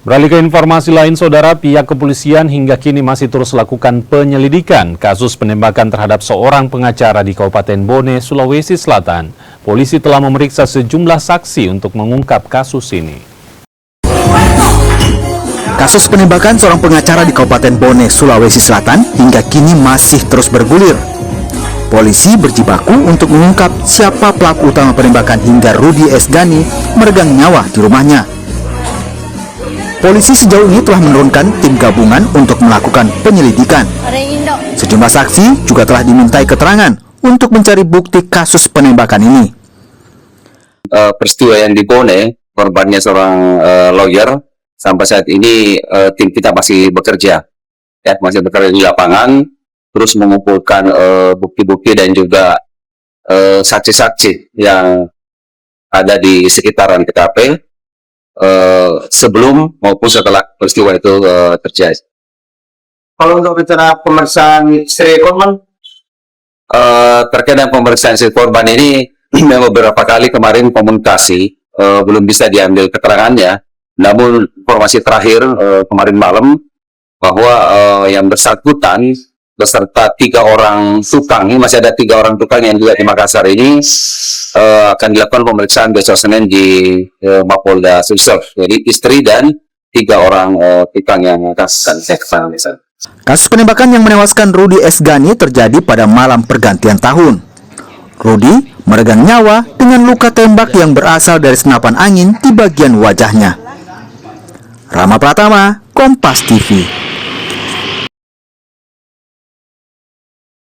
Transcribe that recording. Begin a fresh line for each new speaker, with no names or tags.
Beralih ke informasi lain, saudara, pihak kepolisian hingga kini masih terus lakukan penyelidikan kasus penembakan terhadap seorang pengacara di Kabupaten Bone, Sulawesi Selatan. Polisi telah memeriksa sejumlah saksi untuk mengungkap kasus ini.
Kasus penembakan seorang pengacara di Kabupaten Bone, Sulawesi Selatan hingga kini masih terus bergulir. Polisi berjibaku untuk mengungkap siapa pelaku utama penembakan hingga Rudi Esgani meregang nyawa di rumahnya. Polisi sejauh ini telah menurunkan tim gabungan untuk melakukan penyelidikan. Sejumlah saksi juga telah dimintai keterangan untuk mencari bukti kasus penembakan ini.
Peristiwa yang di Bone, korbannya seorang lawyer. Sampai saat ini tim kita masih bekerja, masih bekerja di lapangan, terus mengumpulkan bukti-bukti dan juga saksi-saksi yang ada di sekitaran TKP. Sebelum maupun setelah peristiwa itu terjadi.
Kalau untuk bicara pemeriksaan istri korban,
terkait dengan pemeriksaan istri korban ini memang beberapa kali kemarin komunikasi belum bisa diambil keterangannya. Namun informasi terakhir kemarin malam bahwa yang bersangkutan beserta 3 orang tukang, ini masih ada 3 orang tukang yang juga di Makassar ini akan dilakukan pemeriksaan besok Senin di Mapolda Sulsel. Jadi istri dan 3 orang tukang yang akan diperiksa.
Kasus penembakan yang menewaskan Rudi Esgani terjadi pada malam pergantian tahun. Rudi meregang nyawa dengan luka tembak yang berasal dari senapan angin di bagian wajahnya. Rama Pratama, Kompas TV.